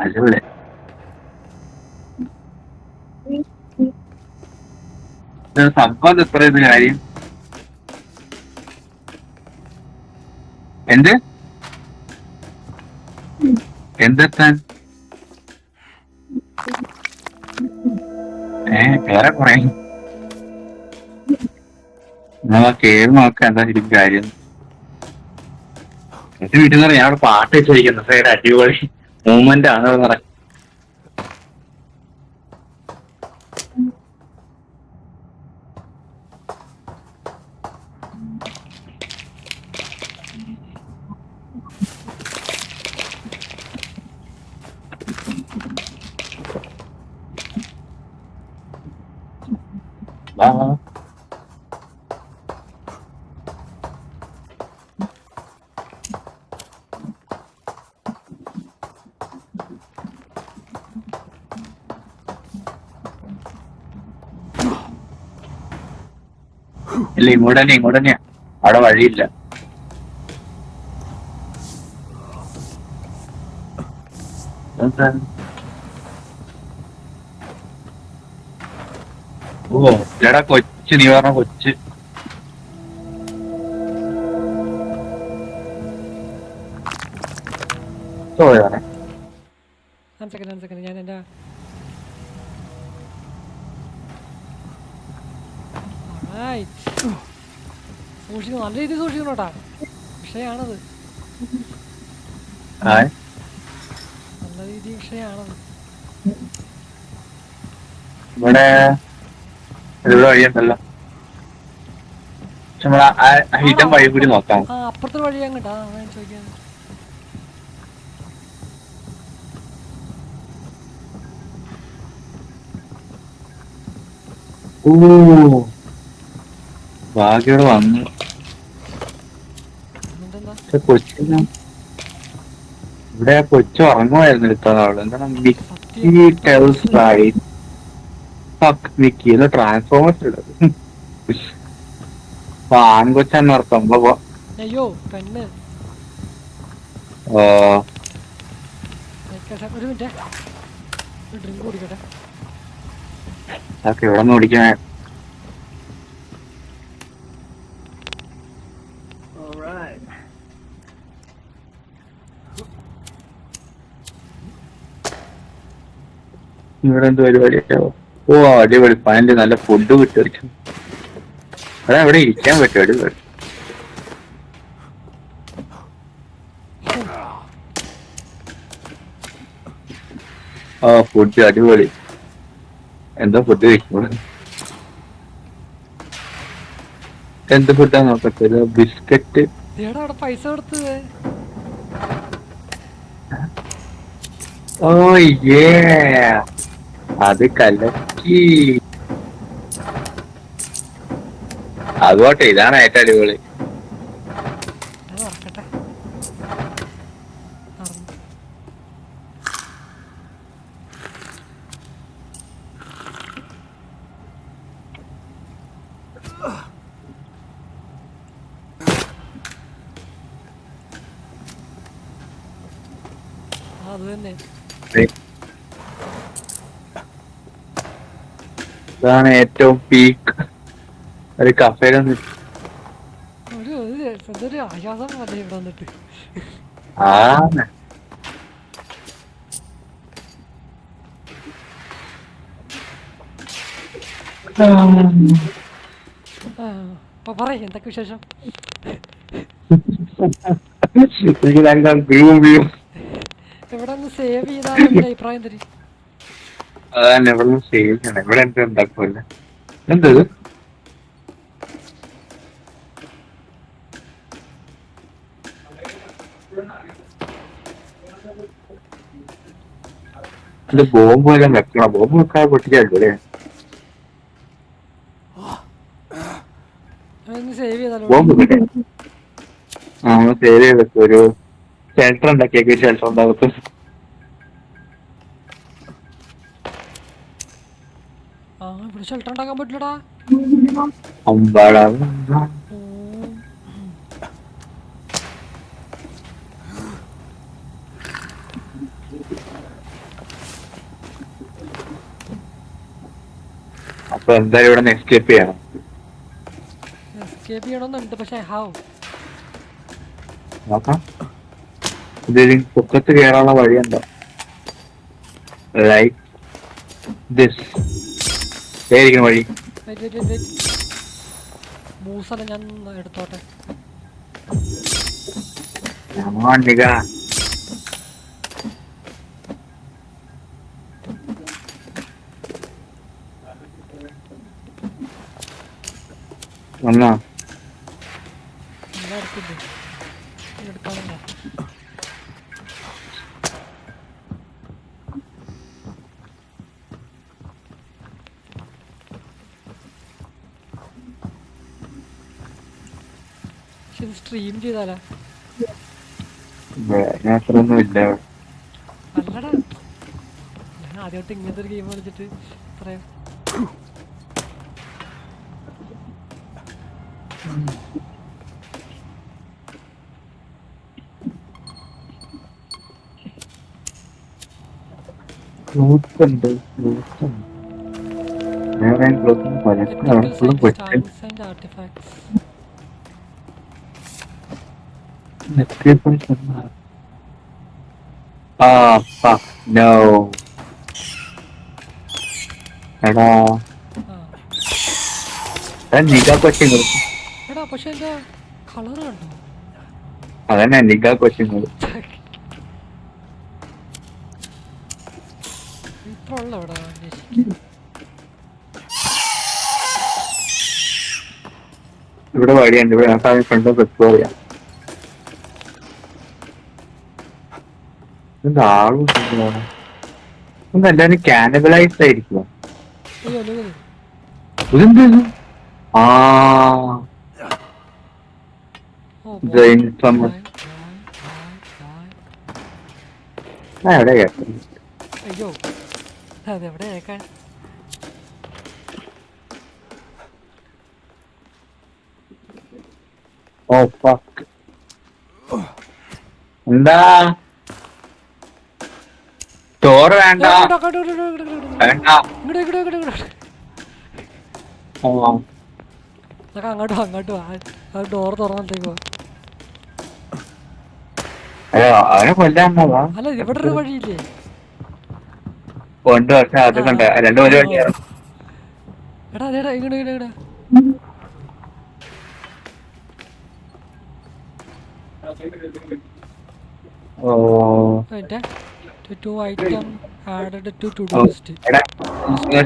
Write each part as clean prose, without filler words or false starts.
അടിപൊളി. സംഭവം എത്ര ഇത് കാര്യം എന്ത് എന്തെത്താൻ വേറെ കുറെ കേറി നോക്കാം എന്താ ശരിക്കും കാര്യം. എന്റെ വീട്ടിൽ നിന്ന് ഞാൻ അവിടെ പാട്ട് വെച്ചിരിക്കുന്നു സൈഡ് അടിപൊളി മൂവ്മെന്റ് ആണ് പറ. ഇല്ല ഇങ്ങോട്ട് തന്നെയാ അവിടെ വഴിയില്ല. ഓ ഇല്ലടാ കൊച്ച് നീ പറഞ്ഞ കൊച്ച് പോയതാണേ. ഞാൻ എന്റെ സൂക്ഷിക്കണം, നല്ല രീതിയിൽ സൂക്ഷിക്കണം കേട്ടാ. വിഷയാണത്, നല്ല രീതിയിൽ വിഷയാണത്. ഇവിടെ വഴിയുണ്ടല്ലോ, നമ്മളെ ഹിഡൻ വഴി കൂടി നോക്കാം. അപ്പുറത്തെ വഴി അങ്ങോട്ടാ ചോദിക്കാൻ. ഓ ഭാഗ്യോടെ വന്നു. കൊച്ചിന് ഇവിടെ കൊച്ചു ഉറങ്ങുമായിരുന്നു എടുത്തതാള്. എന്താണ് മിക്കി ട്രാൻസ്ഫോമേഴ്സ് ഇടത് ആൺകൊച്ചന്നെ ഉറക്കം. അയ്യോ പെണ്ണ്. ഒരു മിനിറ്റ് ഡ്രിങ്ക് കുടിക്കട്ടെ. ഇവിടെ നിന്ന് കുടിക്കാൻ ഇവിടെ എന്ത് പരിപാടിയോ. ഓ അടിപൊളി പാൻറ്, നല്ല ഫുഡ് കിട്ടും. അതാ ഇവിടെ ഇരിക്കാൻ പറ്റും. അടിപൊളി. ഫുഡ് അടിപൊളി. എന്താ ഫുഡ് കഴിക്കുന്നത്? എന്ത് ഫുഡാ നോക്കട്ടെ. ബിസ്ക്കറ്റ്. പൈസ കൊടുത്തത്. ഓ ഏ അത് കലക്കി. അതുപോട്ടെ, ഇതാണ് ഏറ്റവും അടിപൊളി. അത് തന്നെ ഇതാണ് ഏറ്റവും പീക്ക്. ഒരു കഫേലൊന്നും ഒരു ആശ്വാസം മതി ഇവിടെ വന്നിട്ട്. പറയ് എന്തൊക്കെ വിശേഷം. ഇവിടെ ഒന്ന് സേവ് ചെയ്താൽ അഭിപ്രായം തരും. അതന്നെ ഇവിടെ സേവ് ചെയ്യണം. ഇവിടെ എന്ത് ഉണ്ടാക്കൂല. എന്തത് ഇത് ബോംബ് എല്ലാം വെക്കണം. ബോംബ് വെക്കാൻ പൊട്ടിച്ചല്ലേ. ബോംബ് സേവ് ചെയ്തൊക്കെ ഒരു ഷെൽട്ടർ ഉണ്ടാക്കിയൊക്കെ. ഷെൽട്ടർ ഉണ്ടാകത്ത് ഷെൽട്ടർ ഉണ്ടാക്കാൻ പറ്റില്ലടാ. അമ്പാടാ അപ്പൊ എന്തായാലും ഇവിടെ എസ്കേപ്പ് ചെയ്യണം. എസ്കേപ്പ് ചെയ്യണമെന്നുണ്ട്, പക്ഷെ ഹാവ് നോക്കാം. ഇത് പൊക്കത്ത് കയറാനുള്ള വഴി എന്താ? ലൈക്ക് ദിസ് ഏരിക്കും വഴി. മൂസല ഞാൻ എടുത്തോട്ടെ. വന്നോ? എന്താ എടുത്തില്ലേ? എടുക്കാമെന്നോ? പക്ഷെ ഇത് സ്ട്രീം ചെയ്താലാ? അത്രയൊന്നും ഇല്ല. അല്ലടാ, ഞാൻ ആദ്യമായിട്ട് ഇങ്ങനത്തെ ഒരു ഗെയിം കളിച്ചിട്ട് പറയാം. എടാ നിഗാ കൊച്ചിങ്ങൾ. എടാ പക്ഷെ എന്റെ കളർ കണ്ടോ? അതന്നെ നിഗാ കൊച്ചിങ്ങൾ. ഇത്ര ഉള്ള ഇവിടെ അന്വേഷിക്കും. ഇവിടെ വഴിയുണ്ട്. ഇവിടെ ഫ്രണ്ട് എക്സ്പ്ലോർ ചെയ്യാം. ആളും എല്ലാരും കാനബലൈസ് ആയിരിക്കും. ഇതെന്ത്? എവിടെ കേട്ടോ? അയ്യോ അതെവിടെ കേക്കാൻ? ഓ ഫക്ക്. എന്താ ചോറ് വേണ്ട? വേണ്ട. അങ്ങോട്ടും ഡോർ തുറന്നിട്ടേക്കോ. അയ്യോ അവനെ കൊല്ലാന്നതാ. അല്ല ഇവിടെ ഒരു വഴിയില്ലേ? കൊണ്ട് പക്ഷെ അത് കണ്ട രണ്ടു ഒരു വഴിയാണ്. എടാ അതേടാ ഇങ്ങോട്ട്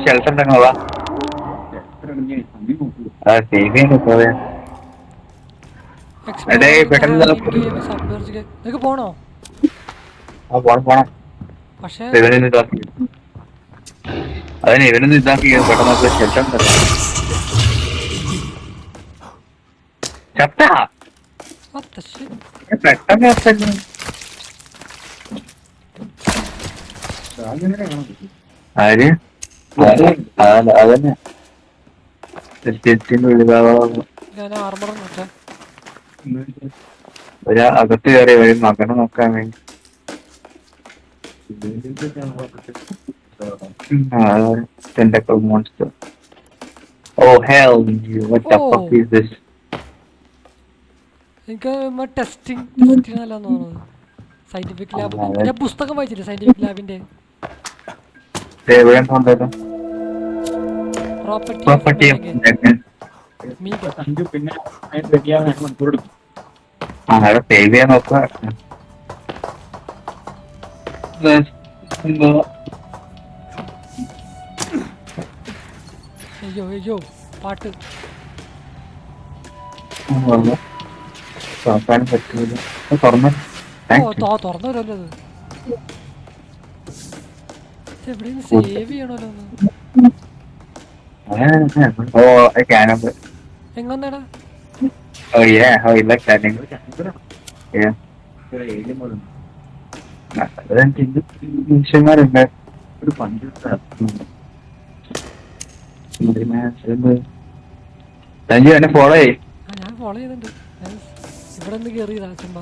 ഷെൽട്ടർ ഉണ്ടെങ്കിൽ പോണോ? പോണം. പക്ഷേ അതിന് ഇവനൊന്നും ഇതാക്കി പെട്ടെന്ന് ഷെൽട്ടർ ചത്താ പെട്ടെന്ന്. ആര്? അതന്നെ ഒരു അകത്ത് കയറി ഒരു മകനെ നോക്കാൻ വേണ്ടി. Tentacle monster. Oh hell, what the fuck is this? എനിക്ക് ടെസ്റ്റിംഗ് നല്ലതെന്ന് തോന്നുന്നത്. സയന്റിഫിക് ലാബ് ഞാൻ പുസ്തകം വായിച്ചില്ലേ സയന്റിഫിക് ലാബിന്റെ? സേവ് ചെയ്യാൻ നോക്കുക. അയ്യോ പാട്ട് തുറക്കാൻ പറ്റൂല. തുറന്നു തുറന്നല്ലോ അത്. എവിടെയും സേവ് ചെയ്യണല്ലോ എങ്ങനെടാ? മനുഷ്യന്മാരുണ്ട്. ഒരു പണ്ട് സഞ്ജു എന്നെ ഫോളോ ചെയ്യ്. ഞാൻ ഫോളോ ചെയ്തിട്ടുണ്ട്. ഇവിടെ നിന്ന് കേറിയതാ ചുമ്മാ.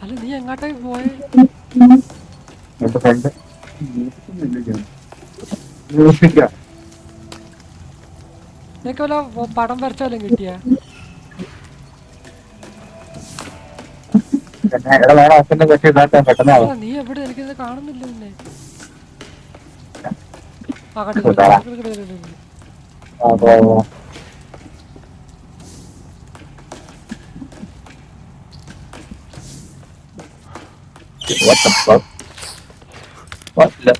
അല്ല നീ എങ്ങോട്ടേ പോയേ? നിനക്ക് വല്ല പടം വരച്ചാലും കിട്ടിയ നീ എവിടെ എനിക്കിത് കാണുന്നില്ല പിന്നെ ആ കണ്ടു What the fuck? What the?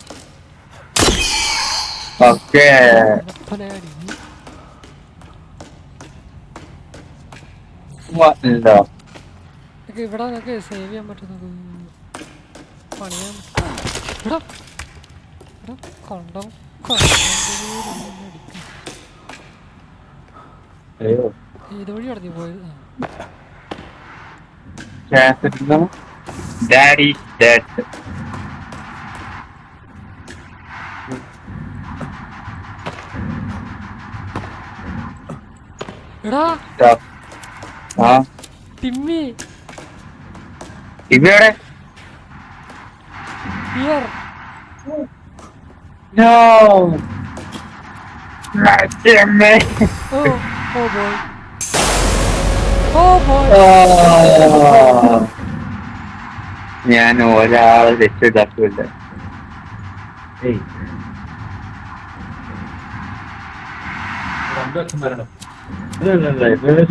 Okay. What the? ഇവിടെ നിനക്ക് സേവ് ചെയ്യാൻ പറ്റുന്നത് പണിയാൻ കൊണ്ടോ ഏത് വഴി കടത്തി പോയത് Daddy's dead. എടാ ടിമ്മി ഇവിടെ here No. Timmy. Oh boy. Oh boy. ഞാൻ ഒരാളെ രക്ഷിതാക്കില്ല.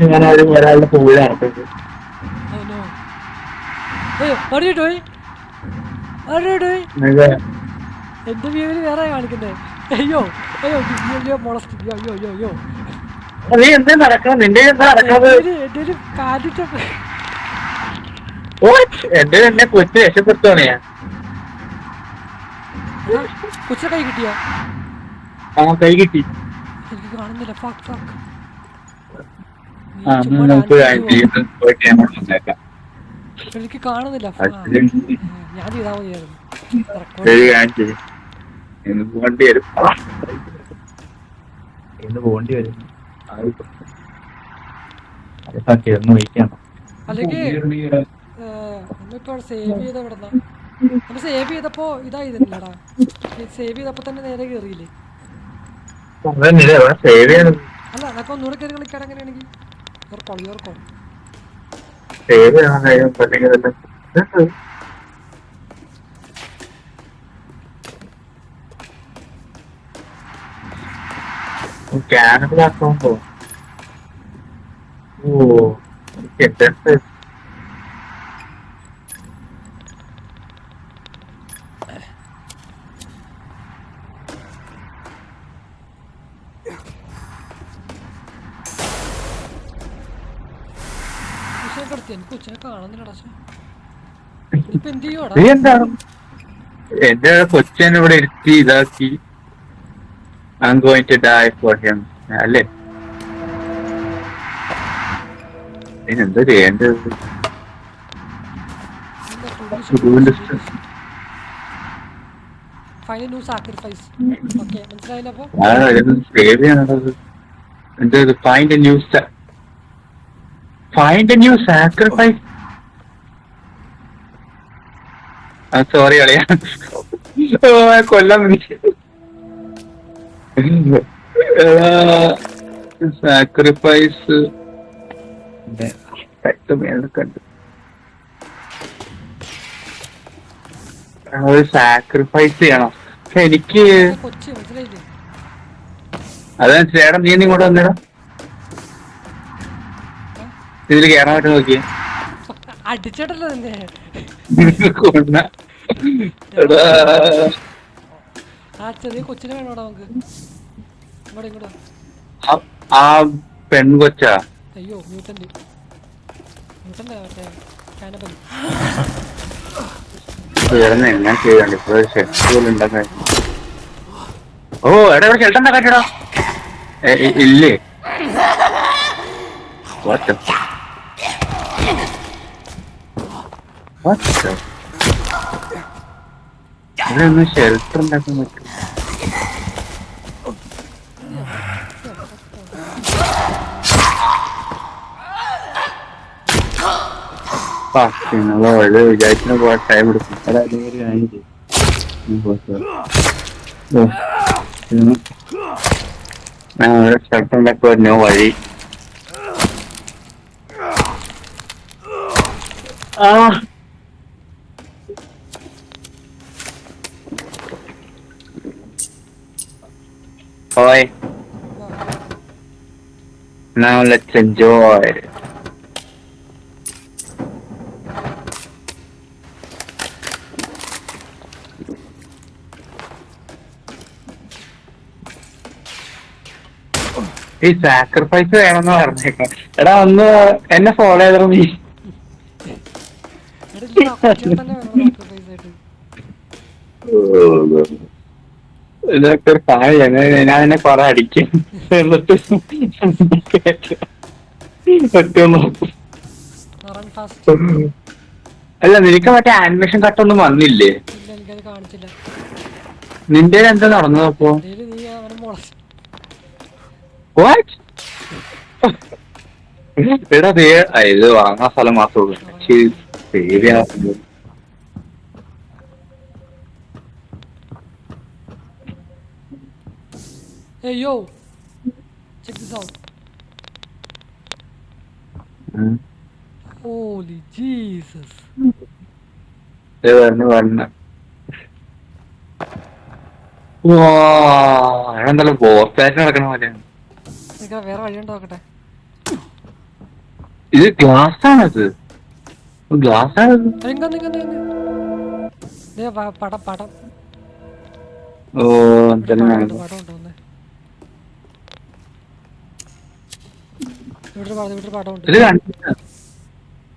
ഞാൻ ഒരാളുടെ പൂവിലാണ്. എന്റെ വ്യൂവിൽ വേറെ കാണിക്കണ്ടേ അയ്യോ അയ്യോ അയ്യോ മോളസ്റ്റി അയ്യോ അയ്യോ അയ്യോ നീ എന്താ നടക്കണം നിന്റെ എന്താ നടക്കുന്നത് എന്റെ എന്നെ കൊച്ചു രക്ഷപ്പെടുത്തുവാണ് ഞാൻ കൊച്ചിനെ കൈ കിട്ടിയ കൈ കിട്ടി എനിക്ക് കാണുന്നില്ല എനിക്ക് കാണുന്നില്ല ഞാൻ ചെയ്താൽ മതിയായിരുന്നു പോണ്ടി വരും പോണ്ടി വരും അല്ലെങ്കിൽ നമ്മളിപ്പോ സേവ് ചെയ്ത എവിടെന്നാ നമ്മൾ സേവ് ചെയ്തപ്പോ ഇതായിരുന്നില്ലടാ സേവ് ചെയ്തപ്പോ തന്നെ നേരെ കേറിയില്ലേ അല്ല അതൊക്കെ ഒന്നുകൂടെ കയറി കളിക്കാൻ അങ്ങനെയാണെങ്കിൽ ക്യാനപ്പിലാക്കുമ്പോ കൊച്ചിനെ കാണുന്നില്ലടാ ഇപ്പൊ എന്ത് ചെയ്യുവാടാ എന്താണ് എന്റെ കൊച്ചൻ ഇവിടെ ഇരുത്തി ഇതാക്കി I'm going to die for him. അല്ലേ എന്താ ചെയ്യേണ്ടത് സേവ് ചെയ്യണത് എന്തത് find A new sacrifice sorry അളിയാ കൊല്ലം സാക്രിഫൈസ് കണ്ടു സാക്രിഫൈസ് ചെയ്യണം പക്ഷെ എനിക്ക് അതാ ചേട്ടൻ നീ ഇങ്ങോട്ട് വന്നേടാ ഇതിൽ കേറാൻ പറ്റും നോക്കിയേ അടിച്ചിട്ടല്ലോ ആ ചെറിയ കൊച്ചിനെ വേണോടാ നമുക്ക് ഇങ്ങോട്ട് ഇങ്ങോട്ട് ആ പെൺകൊച്ചാ അയ്യോ മ്യൂട്ടന്റ് മറ്റേ കാനബൽ ഞാൻ ചെയ്യണ്ട ഇപ്പൊ ഷെൽട്ടർ പോലും ഉണ്ടാക്കാൻ ഓ എടാ ഇവിടെ ഷെൽട്ടർ ഉണ്ടാക്കാട്ടോ ഇല്ലേ ഇവിടെ ഒന്ന് ഷെൽട്ടർ ഉണ്ടാക്കാൻ പറ്റും വിചാരിക്കുന്ന പോലെ ടൈം എടുക്കും സ്ഥലത്തുണ്ടൊക്കെ വരുന്ന വഴി. ആ ഓയ് now let's enjoy. ഈ സാക്രിഫൈസ് വേണമെന്ന് പറഞ്ഞേക്കാം. എടാ ഒന്ന് എന്നെ ഫോളോ ചെയ്തോ നീ. ഇതൊക്കെ ഒരു കാര്യം. ഞാൻ എന്നെ കൊറേ അടിക്കും. അല്ല നിനക്ക് മറ്റേ ആനിമേഷൻ കട്ടൊന്നും വന്നില്ലേ? നിന്റെ എന്താ നടന്നത് അപ്പൊ? എടാ ഇത് വാങ്ങാൻ സ്ഥലം മാത്രമേ ഉള്ളൂ. Hey yo, check this out. Holy Jesus. എന്തായാലും ബോസായിട്ട് നടക്കണ പോലെയാണ്. വേറെ വഴിയുണ്ടോ നോക്കട്ടെ. ഇത് ഗ്ലാസ് ആണത്. ഗ്ലാസ് ആണത്. പടം പടം. ഓ പടം ഉണ്ടോന്ന്.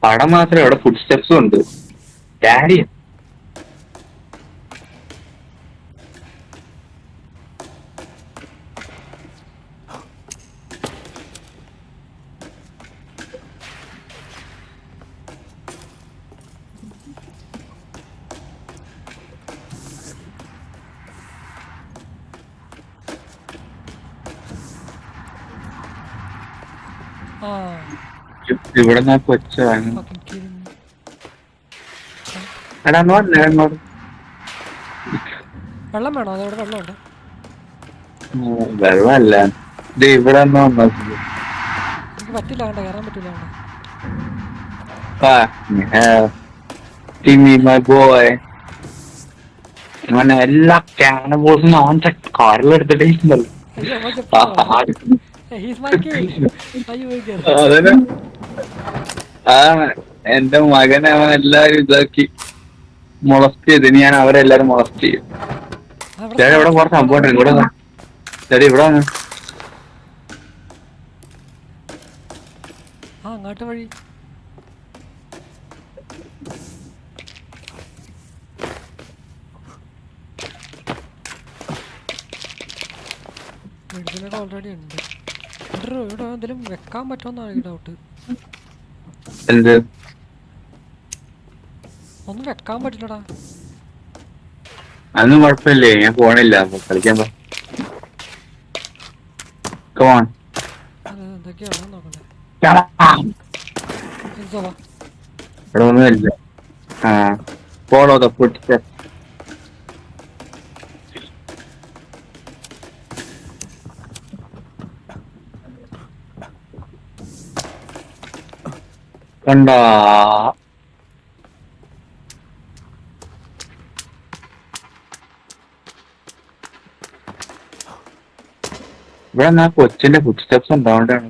പടം മാത്രമേ അവിടെ ഫുഡ് സ്റ്റെപ്സും ഉണ്ട്. ഡാഡി ഇവിടെ ഞാൻ കൊച്ച വെള്ളം വേണോ? അതോടെ വെള്ളമുണ്ട്. വെള്ളമല്ല ഇത് ഇവിടെ എനിക്ക് പറ്റില്ല, കണ്ട കയറാൻ പറ്റില്ല. എല്ലാ ക്യാനബോൾസും അവന്റെ കാറിലെടുത്തിട്ടുണ്ടല്ലോ. എന്റെ മകനെ അവൻ എല്ലാരും ഇതാക്കി മൊളസ്റ്റ് ചെയ്ത്. ഇനി ഞാൻ അവരെല്ലാരും മൊളസ്റ്റ് ചെയ്യും. ചേട്ടാ ഇവിടെ കുറച്ച് സംഭവം ഉണ്ട്. ഇവിടെ ചേട്ടാ ഇവിടെ വന്ന് അങ്ങോട്ട് വഴി. ഓൾറെഡി ഉണ്ട്. ഇവിടെ എന്തെങ്കിലും വെക്കാൻ പറ്റുമെന്നാണ് ഡൗട്ട്. എന്ത് ഒന്നും വെക്കാൻ പറ്റില്ലടാ. അതൊന്നും കുഴപ്പമില്ലേ, ഞാൻ പോണില്ല കളിക്കാൻ. എന്തൊക്കെയാണോ നോക്കണ്ടേ. ഇവിടെ ഒന്നുമില്ല. Follow the food steps. കണ്ടാ ഇവിടെ കൊച്ചിന്റെ ഫുഡ് സ്റ്റെപ്സ് ഉണ്ടാവണ്ടാണ്.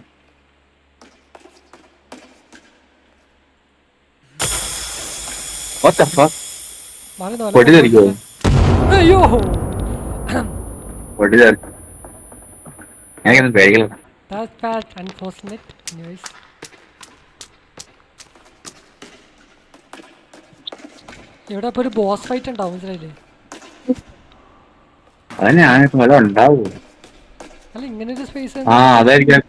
പൊടി തെറിക്കോ? പൊടി തെറിക്കും. എനിക്കൊന്നും പേടിക്കില്ല. ഇവിടെ ഇപ്പൊ ഒരു ബോസ് ഫൈറ്റ് ഉണ്ടാവും, മനസ്സിലായില്ലേ? അതന്നെ ഞാനിപ്പോ വല്ല ഉണ്ടാവൂ. അല്ല ഇങ്ങനെ ഒരു സ്പേസ്. അതായിരിക്കാം.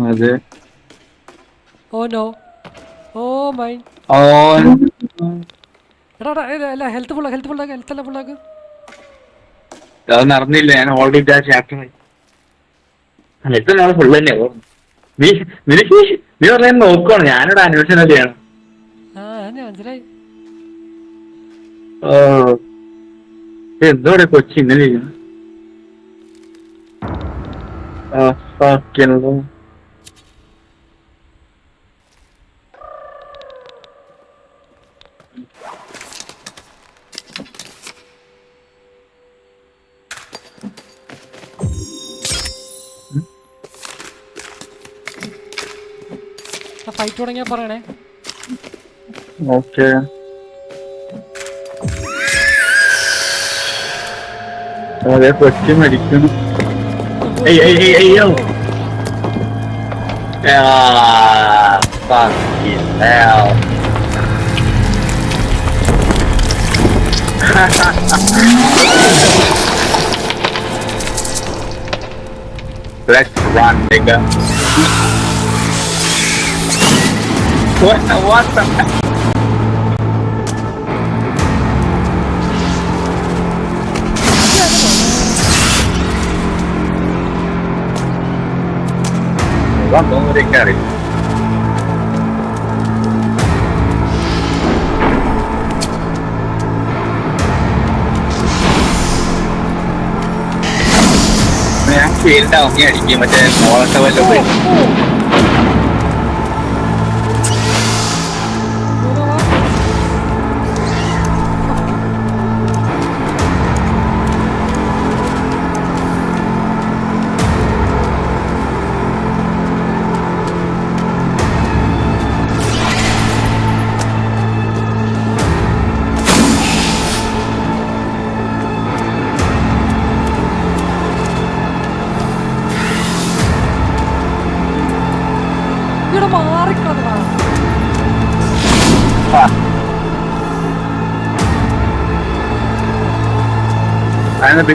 അതെ. Oh no. Oh my. എടാ അല്ല ഹെൽത്ത് ഫുള്ളാക്ക്. ഹെൽത്ത് എല്ലാം ഫുള്ളാക്ക്. അത് നടന്നില്ല. ഞാൻ ഓൾറെഡി ചാപ്റ്ററായി. ഹെൽത്ത് നാളെ ഫുള്ള് തന്നെയാ. നീ പറയാൻ നോക്കുവാണ്. ഞാനിവിടെ അന്വേഷണം ചെയ്യണം. മനസ്സിലായി. എന്തോടെ കൊച്ചി ഇങ്ങനെ ചെയ്യുന്നു? ഫൈറ്റ് തുടങ്ങിയാ പറയണേ. ഓക്കെ. അതെ കൊച്ചി മരിക്കുന്നു. Fucking hell. Let's run, nigga. What the heck? Vamos a carry. ഞാൻ ഫീൽഡ് ആവുകയും അടിക്കും മറ്റേ മോളത്തെ വല്ലതും. അതൊന്ന്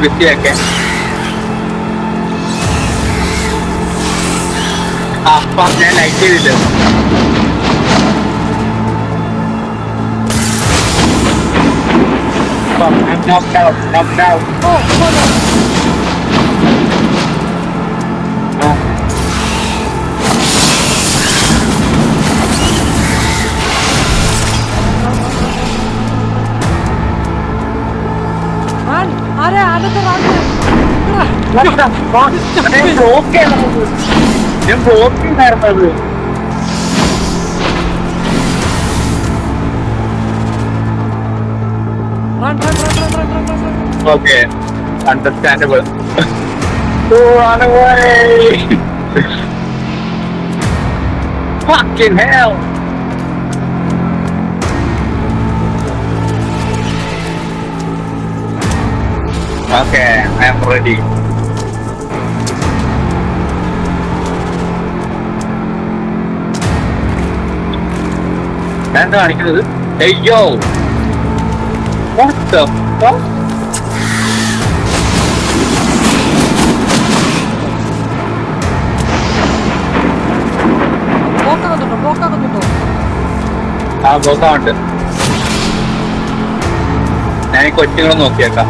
ബിസിയാക്കേ. അപ്പം ഞാൻ ലൈറ്റ് ചെയ്തില്ല. knocked out. What the fuck? ഞാൻ ബ്ലോക്കിനായിരുന്നത്. Okay, understandable. Run away! Fucking hell! Okay, I am ready. എന്താ കാണിക്കുന്നത്? Hey yo! What the fuck? ബ്ലോക്കാവുണ്ട്. ഞാൻ ഈ കൊച്ചുങ്ങളെ നോക്കിയേക്കാം.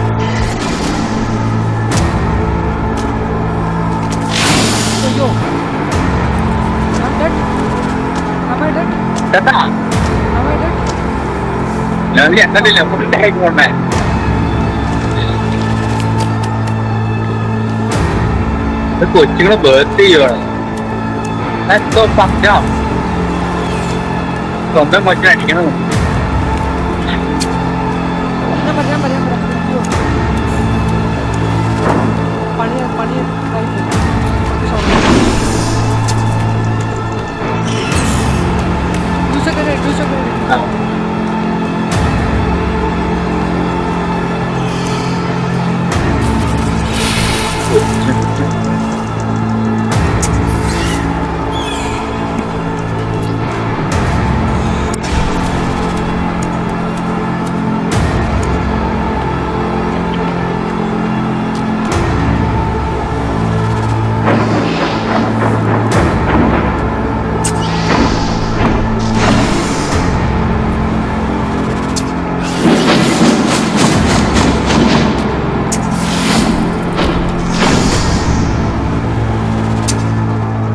ഞാൻ എണ്ണത്തില്ല ഫുള്ളായി പോണേ. കൊച്ചുങ്ങളെ ബേർത്ത് ചെയ്യുവാണ്. സ്വന്തം കൊച്ചിനെ അടിക്കണം.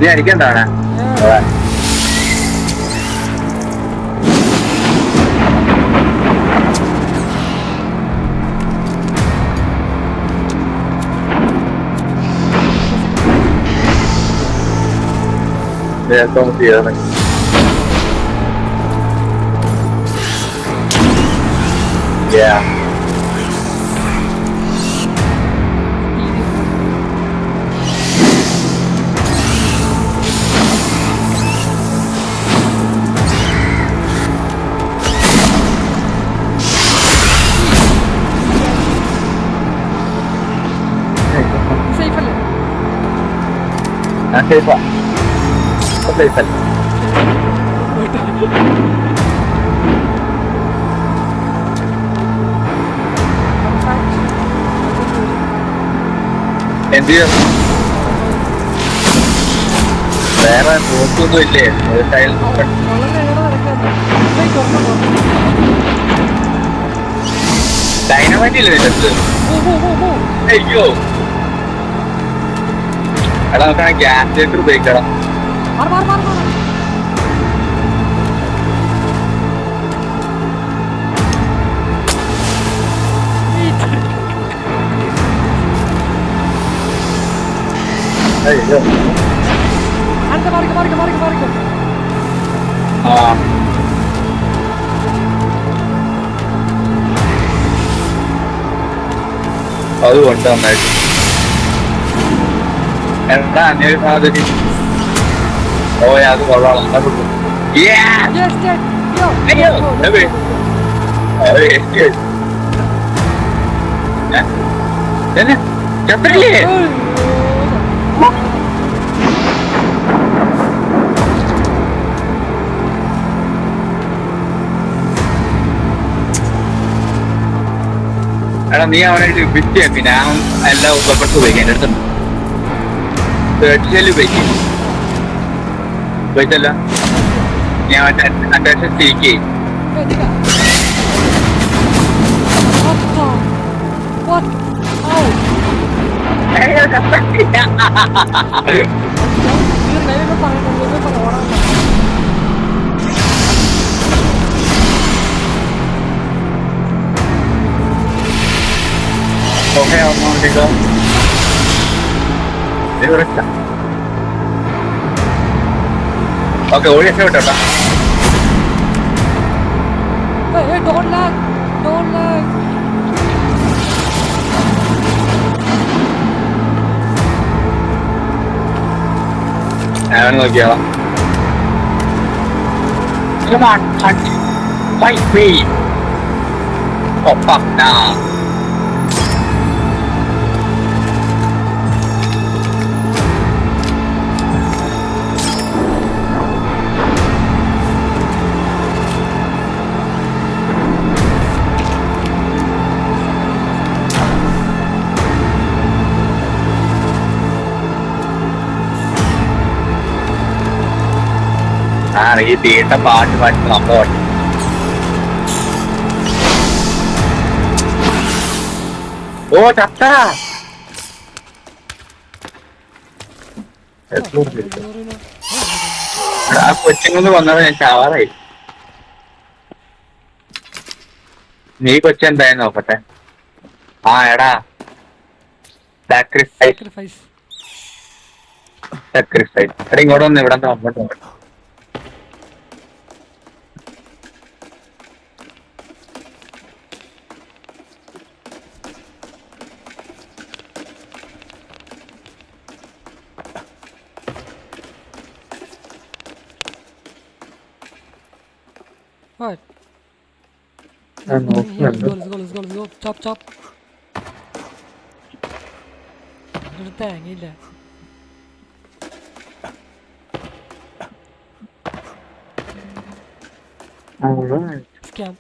നീ അടിക്കണ്ടാണ്. ചെയ്യാറ്. Yeah. സേഫ് അല്ലേ? ഞാൻ സേഫാ. സേഫല്ല. എന്ത് ചെയ്യാം? വേറെ നോക്കൊന്നും ഇല്ലേ? ഡൈനമൈറ്റ് ഇല്ലേ നിന്റെ? അയ്യോ എടാ നോക്കണ ഗ്യാസ് സിലിണ്ടർ ഉപയോഗിക്കണം. അയ്യോ ആ അതുകൊണ്ട് നന്നായിട്ട് എന്താ അന്വേഷണ ഓ അത് കൊള്ളാം. ചത്തല്ലേ? എടാ നീ അവനായിട്ട് വിറ്റ് പിന്നെ ഞാൻ എല്ലാം ഉപപ്പെട്ട് ഉപയോഗിക്കാം. എൻ്റെ അടുത്തുണ്ട് ഉപയോഗിച്ചല്ല ഞാൻ മറ്റേ അന്വേഷണം തിരിക്കേ. ഓക്കെ ഓക്കെ ഓടി രക്ഷപ്പെട്ടോ. ഞാൻ നോക്കിയാളാം. ഈ തീട്ട പാട്ട് പാട്ട് സംഭവം. ഓ ചത്ത ആ കൊച്ചിങ്ങൊന്ന് വന്നത് ഞാൻ ചാവാറായി. നീ കൊച്ചെന്തായാലും നോക്കട്ടെ. ആ എടാ സാക്രിഫൈസ് എടാ ഇങ്ങോട്ട് വന്ന് ഇവിടെ അങ്ങോട്ട് നോക്കട്ടെ. What? Let's go. Chop. ഒരു തേങ്ങയില്ല. Scam.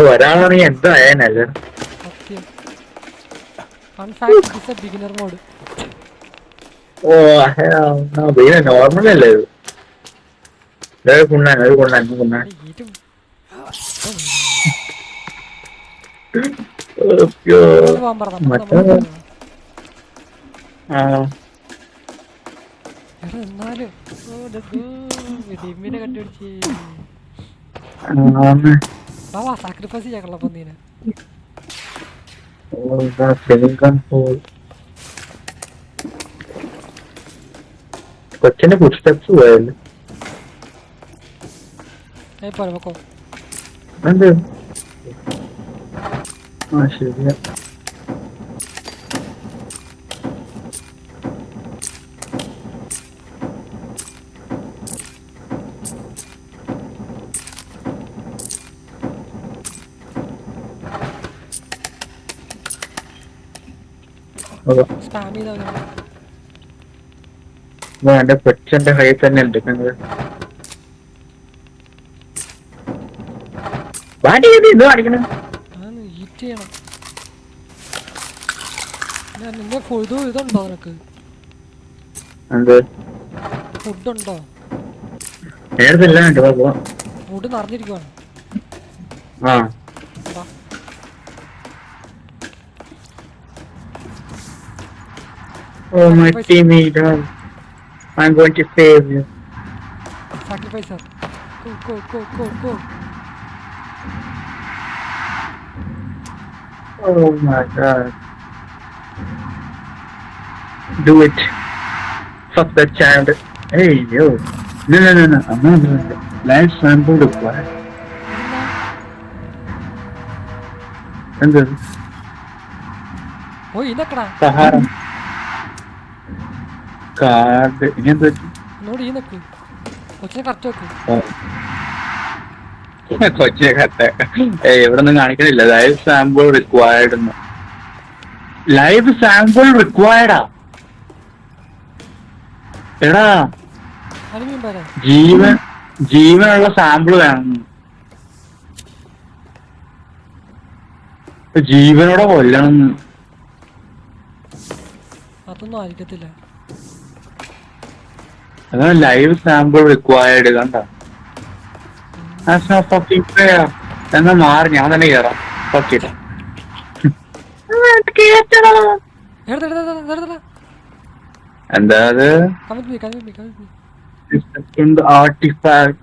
ഒരാളാണെങ്കിൽ എന്തായാലേ. Fun fact, this is a beginner mode. ഓ പിന്നെ നോർമൽ അല്ലേ ഇത്? കുണ്ണാൻ എടാ എന്നാലും ഡിമ്മിനെ കണ്ടുപിടിച്ച് വാ സാക്രിഫൈസ് ചെയ്യാൻ കള്ളപ്പന്നീനെ. കൊച്ചിന്റെ ഫുഡ് സ്റ്റെപ്സ് പോയല്ലേ പോക്കോ. എന്ത് ആ ശരിയാ. സ്പാം ചെയ്താ എന്റെ കൊച്ചന്റെ കയ്യിൽ തന്നെ ഉണ്ട്. ഇത് കാണിക്കണം. ഈറ്റ് ചെയ്യണം. നിന്റെ ഇതുണ്ടോ നിനക്ക്? എന്ത് ഫുഡുണ്ടോ? നേരത്തെല്ലാം ഉണ്ട്. ഫുഡ് നിറഞ്ഞിരിക്കുവാണ്. ആ Oh my teammate, I'm going to save you. Sacrifice her. Go. Oh my god. Do it. Fuck that child. Hey, yo. No, I'm not doing it. Life sample required. And then Sahara. Card. കൊച്ചിയെ കത്ത എവിടെ ഒന്നും കാണിക്കണില്ല. Live sample required. Live sample റിക്വയർഡാ എടാ. ജീവനുള്ള sample വേണം. ജീവനോടെ കൊല്ലണം. അതൊന്നും ആയിരിക്കത്തില്ല. അതാണ് ലൈവ് സാമ്പിൾ റിക്വയർഡ്. കണ്ട എന്നാ മാറി ഞാൻ തന്നെ കേറാം. എന്താ അത് ആർട്ടിഫാക്ട്?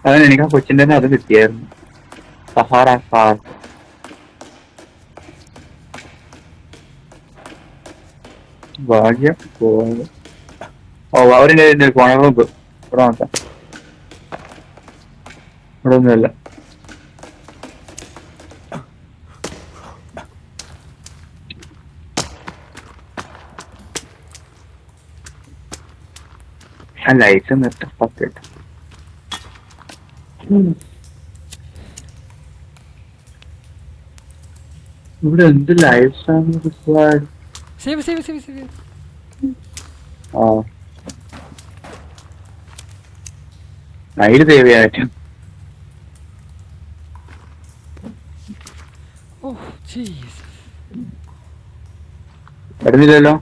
അതാണ് എനിക്ക് ആ കൊച്ചിന്റെ തന്നെ അത് കിട്ടിയായിരുന്നു. Sahara car. ഭാഗ്യം. ഓ അവരുടെ കോണറുമ്പ് ഇവിടെ നോക്കാം. ഇവിടെ ഒന്നുമല്ല. ആ ലൈറ്റ് നിർത്ത. പത്തിട്ട് ഇവിടെ എന്ത് ലൈഫ് റിക്വയർഡ്? ആ നൈറ്റ് ദേവിയായിട്ടും വരുന്നില്ലല്ലോ.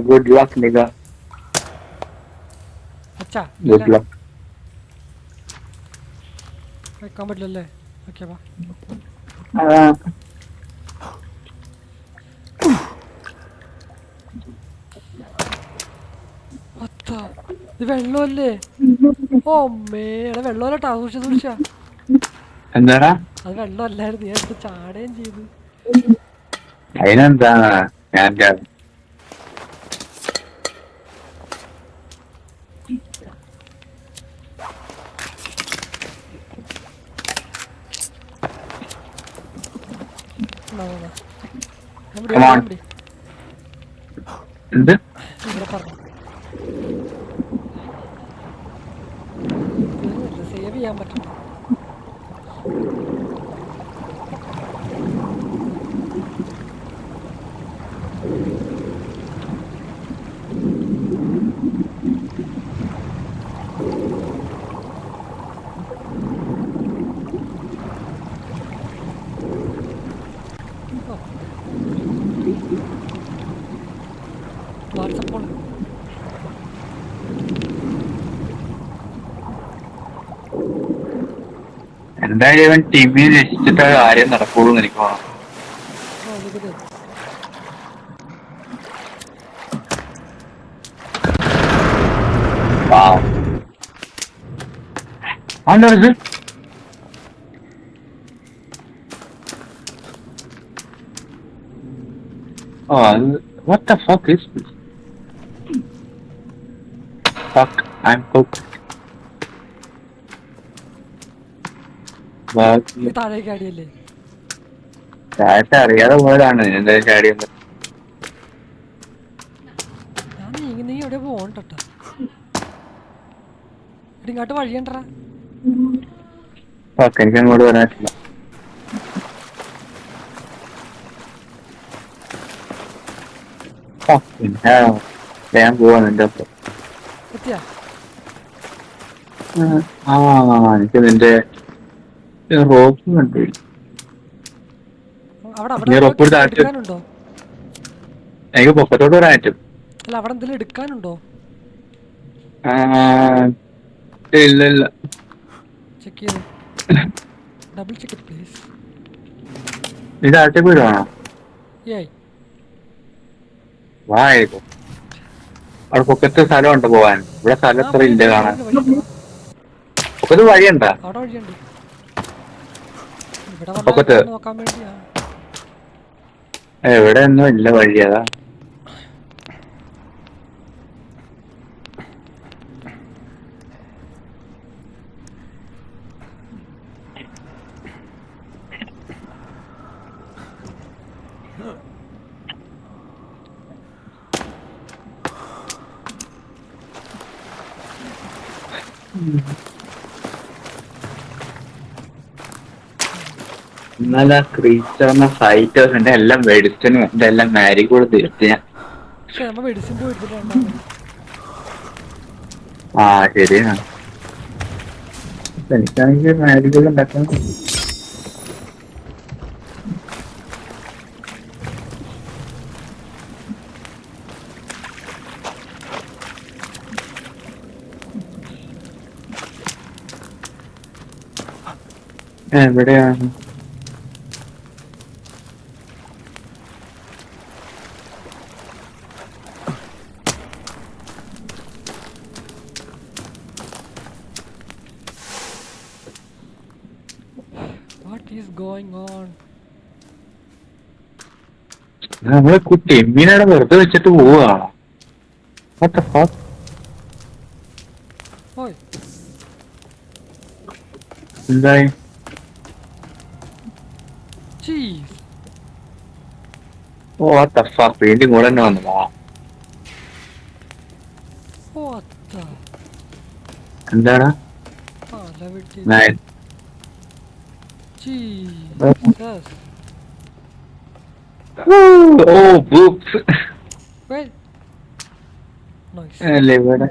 ഗുഡ് ലക്ക് നിഗ. Good luck. വെക്കാൻ പറ്റില്ലല്ലേ? ഓക്കെ വാ. ഇത് വെള്ളമല്ലേ? ഓ മേടെ വെള്ളമല്ലട്ടാ. സൂക്ഷിച്ചാ. എന്താടാ? അത് വെള്ളമല്ലായിരുന്നു. ഞാൻ എടുത്ത് ചാടുകയും ചെയ്തു. അതിനെന്താ ഞാൻ എന്ത് സേവ് ചെയ്യാൻ പറ്റും. വാട്സപ്പ് എന്തായാലും ഇവൻ ടീമിനെ രക്ഷിച്ചിട്ട് കാര്യം നടക്കുള്ളൂ എനിക്ക് തോന്നുന്നു. എടുക്കുന്നത്. Wow. Under it. Oh, what the fuck is this? Fuck, I'm cooked. ഈ താഴേക്ക് അടിയല്ലേ? ചായത്തെ അറിയാതെ പോയതാണ് എന്തായാലും ചാടിയത്. ഞാൻ നീ എവിടെ പോകണ്ടട്ടാ. ഇങ്ങോട്ട് വഴിയണ്ടറാ. ഫക്ക്, എനിക്ക് അങ്ങോട്ട് വരാനില്ല. ഞാൻ പോവാണ് എന്റെ ഒപ്പം. എത്തിയാ? എനിക്ക് നിന്റെ റോപ്പ് കണ്ടു. അവിടെ നീ അവിടെ റോപ്പ് എടുക്കാനുണ്ടോ? എനിക്ക് പൊക്കത്തോട്ട് വരാൻ പറ്റും. അല്ല, അവിടെ എന്തെങ്കിലും എടുക്കാനുണ്ടോ? ഇല്ല ഇല്ല. ചെക്ക് ചെയ്ത് ഡബിൾ ചെക്ക് ഇറ്റ് പ്ലീസ്. ഇത് അകത്തേക്ക് വരുവാണോ? ഏയ് വായിക്കോ. അവിടെ പൊക്കത്ത് സ്ഥലമുണ്ട് പോവാൻ. ഇവിടെ സ്ഥലം എത്ര ഇല്ല കാണാൻ. പൊക്കത്ത് വഴിയുണ്ടാ? അവിടെ വഴിയുണ്ട്. ഇവിടെ പൊക്കത്ത് നോക്കാൻ വേണ്ടിയാ. എവിടെ ഒന്നും ഇല്ല വഴി. അതാ ഇന്നലെ ക്രീച്ചറിന്റെ ഫൈറ്റേഴ്സ് എന്റെ എല്ലാം മെഡിസിനും എന്റെ എല്ലാം മാരിഗോൾഡ് തീർത്ത് ഞാൻ. പക്ഷെ നമ്മ മെഡിസിൻ പോയിട്ട് ആ ശരിയാണ്. എനിക്കാണെങ്കിൽ മാരിഗോൾഡ് ഉണ്ടാക്കാൻ എവിടെയാണ്? What is going on? നമ്മളെ കുട്ടി എമ്മീനാണ് വെറുതെ വെച്ചിട്ട് പോവുകയാണോ? What the fuck? ഓയ് എന്തായി? cheese. Oh what the fuck, വീണ്ടും കൂടെ തന്നെ വന്നതാ. What the? എന്താടാ? Love Jesus. Oh, books. Wait. Nice. അല്ലേ ഇവിടെ?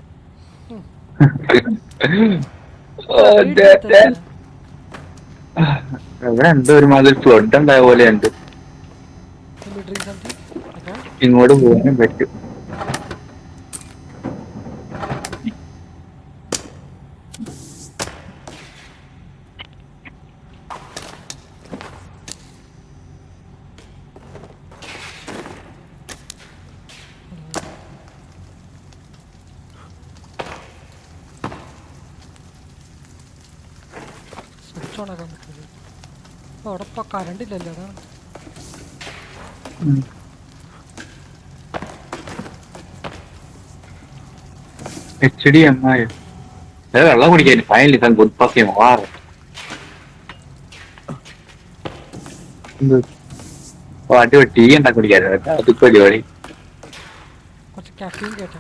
ഇവിടെ എന്തോ ഒരുമാതിരി ഫ്ലഡ് ഉണ്ടായ പോലെ ഉണ്ട്. ഇങ്ങോട്ട് പോകാനും പറ്റും. സ്വിച്ച് ഓൺ ആക്കാൻ പറ്റുന്നത്. അവിടെ ഇപ്പോൾ കറണ്ട് ഇല്ലല്ലോ. അതാണ് HDMI. വെള്ളം കുടിക്കാൻ ഫൈനലി താൻ ഗുഡ് പാക്കി മാറ്. അടിപൊളി ടീ ഉണ്ടാക്കി കുടിക്കാനായിട്ട് അതൊക്കെ പരിപാടി. കുറച്ച് കാഫീൻ കേട്ടോ.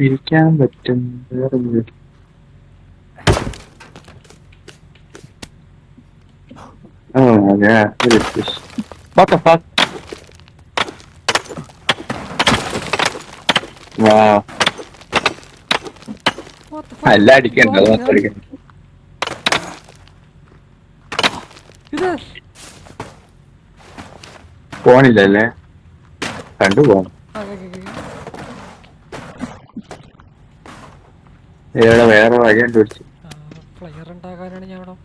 ഇരിക്കാൻ പറ്റും. വേറെ oh yeah, what is this? What the fuck? Wow. What the fuck? എല്ലാം അടിക്കണ്ട, അത് മാത്രം അടിക്കണ്ട. ഇത് പോണില്ലല്ലേ? കണ്ടു പോണം. ഇവിടെ വേറെ വഴി കണ്ടുപിടിച്ചു. ഫ്ലയർ ഉണ്ടാക്കാനാണ് ഞാൻ ഇവിടെ.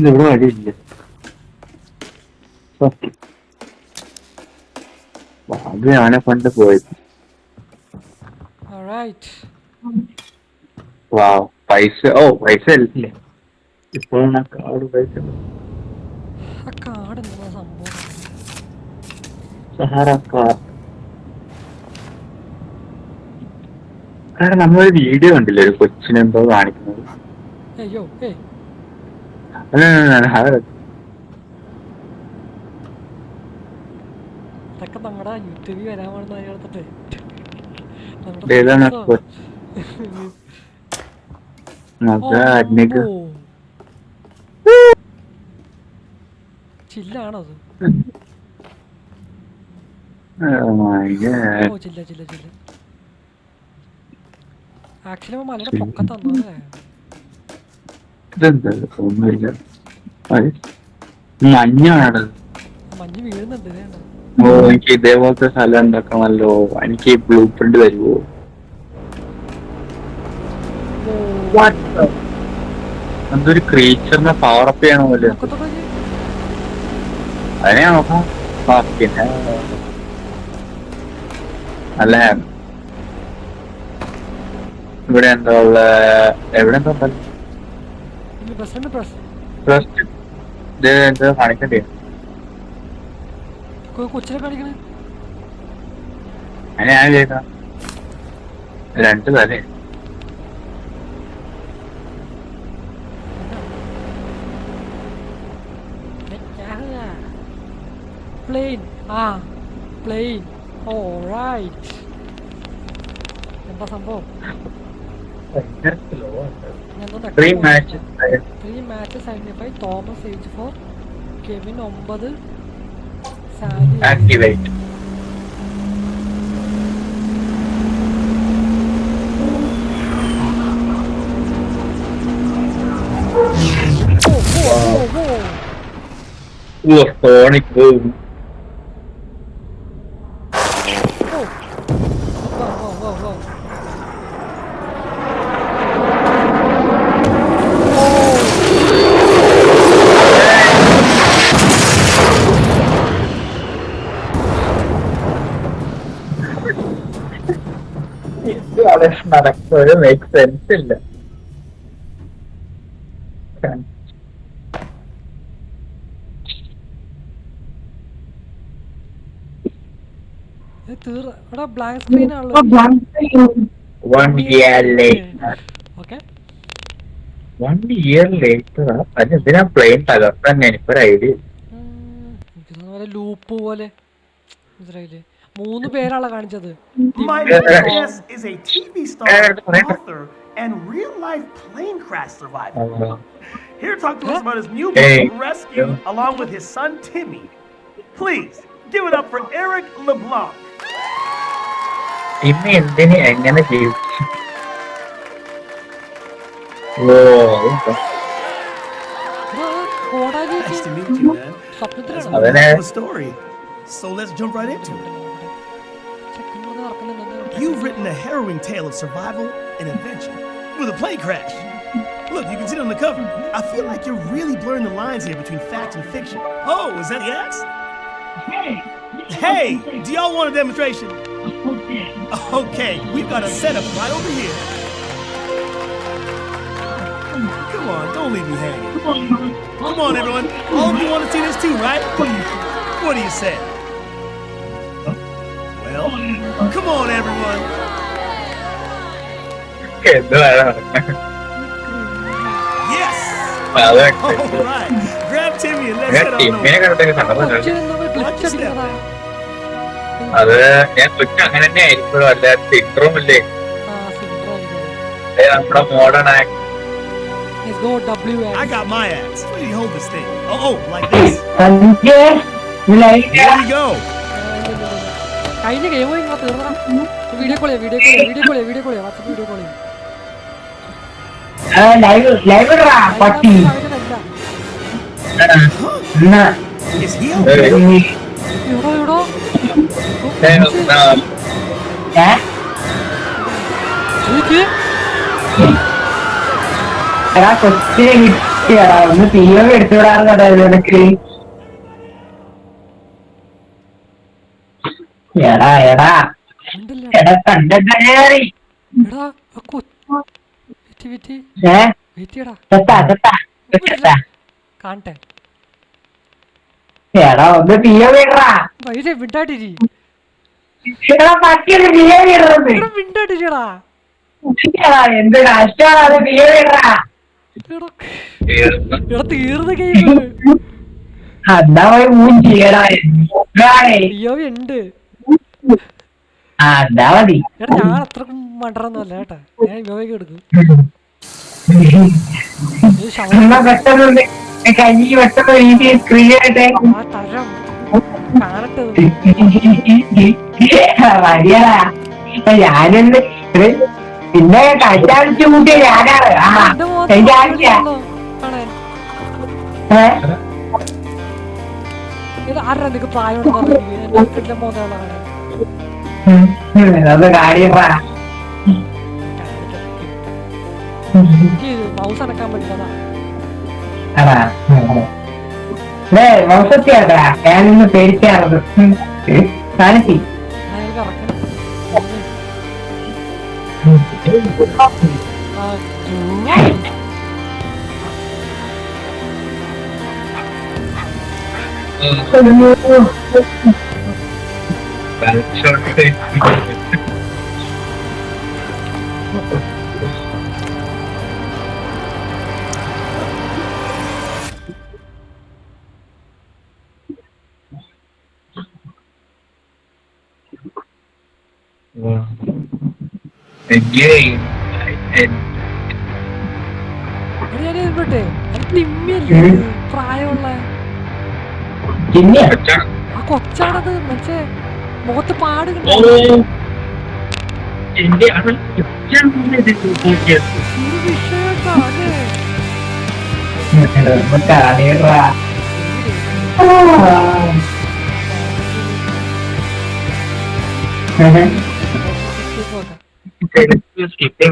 ഇവിടെ വഴിയില്ല. അത് ഞാനെ കൊണ്ട് പോയി. പൈസ പൈസ ഇല്ലേ ഇപ്പോഴാണ് ആ കാർഡ് പൈസ. ആ കാർഡ് എന്താ സംഭവം? Sahara card. കാരണം നമ്മളൊരു വീഡിയോ കണ്ടില്ലേ, ഒരു കൊച്ചിനെന്തോ കാണിക്കുന്നത്. അയ്യോ ഇതൊക്കെ നമ്മുടെ യൂട്യൂബിൽ വരാൻ പോകുന്ന അയാളത്തെ ചില്ലാണോ അത്? ചില്ല ചില്ല ചില്ല. ആക്ച്വലി മലയുടെ പൊക്കത്തന്നല്ലേ. ഒന്നുമില്ല, മഞ്ഞാണ്. മഞ്ഞ് വീഴുന്നുണ്ട്. എനിക്ക് ഇതേപോലത്തെ സ്ഥലം ഉണ്ടാക്കണമല്ലോ. എനിക്ക് ബ്ലൂ പ്രിന്റ് തരുമോ? എന്തൊരു ക്രീച്ചറിനെ പവർ അപ്പ് ചെയ്യണ പോലെ. അതിനെ നോക്കാം. പിന്നെ അല്ല ഇവിടെ എന്താ ഉള്ള, എവിടെ എന്താ എന്താ കാണിക്കണ്ടേ? കൊച്ചിനെ കാണിക്കണേ. അങ്ങനെ ഞാൻ ചെയ്ത രണ്ട് തലേ. പ്ലെയിൻ. പ്ലെയിൻ. ഓൾറൈറ്റ്. എന്താ സംഭവം? 3 matches signify Thomas age 4, Kevin 9, Sally activate. Sonic boom. നടക്കുന്നത് മേക്ക് സെൻസ് ഇല്ല. ബ്ലാങ്ക് സ്ക്രീൻ ആണല്ലോ. 1 year later. അതെന്തിനാ പ്ലെയിൻ തകർത്തന്നെ? എനിക്കൊരു ഐഡിയ. ലൂപ്പ് പോലെ മനസ്സിലായില്ലേ? 3 പേരാളെ കാണിച്ചത്. My guest is a TV star, author, and real-life plane crash survivor. Here to talk to us about his new book, Rescue, along with his son Timmy. Please give it up for Eric LeBlanc. Timmy എന്തിന് എങ്ങനെ ജീവിച്ചു? Nice to meet you, man. That's a story. So let's jump right into it. You've written a harrowing tale of survival and adventure with a plane crash. Look, you can see it on the cover. I feel like you're really blurring the lines here between fact and fiction. Oh, is that the axe? Hey, do y'all want a demonstration? Okay, we've got a setup right over here. Come on, don't leave me hanging. Come on, everyone. All of you want to see this too, right? What do you say? Well, come on, everyone. Yes. All right. Grab Timmy and let's head on over. അത് ഞാൻ കൊച്ചു അങ്ങനെ തന്നെ ആയിരിക്കും. അല്ല syndrome ഇല്ലേ നമ്മുടെ modern act. I got my axe. Where do you hold this thing? Oh, like this. Here we go. കഴിഞ്ഞ ഗെയിം തീർന്നാ. Video call Is he okay? എവിടോ എവിടോ ശരിക്ക് എടാ കൊച്ചിനെ കിട്ടിയടാ ഒന്ന് തീവ്രം എടുത്തുവിടാറുണ്ടോ നിനക്ക് എടാ എടാ ഉണ്ടല്ലോ എടാ കണ്ടറി എടാ വെറ്റി വെയിറ്റ് ചെയ്യടാ കാണട്ടെ എടാ ഒന്ന് തീവ്രടാ വൈകി വിണ്ടാട്ടിരി എടാ പറ്റിയത് തീവ്രത് വിണ്ടാട്ടിരിടാ എടാ എന്ത് കഷ്ടമാണ് അത് തീവ്രടാ എടാ തീർന്ന ഗെയിം അതാ പോയി മൂഞ്ചിയടാ പിയോവി ഉണ്ട് അതാ മതി എടാ ഞാൻ അത്രക്കും മണ്ടറൊന്നുമല്ല കേട്ടാ ഞാൻ പിയോവിക്ക് എടുക്കും എന്നാ പെട്ടെന്ന് കഞ്ഞി പെട്ടെന്ന് രീതിയിൽ ക്രിയട്ടെ ആ തരം കാണട്ടെ മതിയടാ ഞാനെന്ത് പിന്നെ കറ്റാടിച്ചു കൂട്ടിയ ഞാനാണ് ആ എന്റെ ആക്കിയ ആരാ നിനക്ക് പ്രായം ഉണ്ടെന്ന് മോന്നാളാണ് അത് കാര്യപ്പാ എനിക്ക് മൗസ് അനക്കാൻ പറ്റില്ലതാ വംശത്തിയാടാ ഞാനിന്ന് പേടിച്ചാറത് കാണിച്ചി പ്രായമുള്ള ആ കൊച്ചാണത് മറ്റേ മുഖത്ത് പാട് വിഷയം സ്കിപ്പ്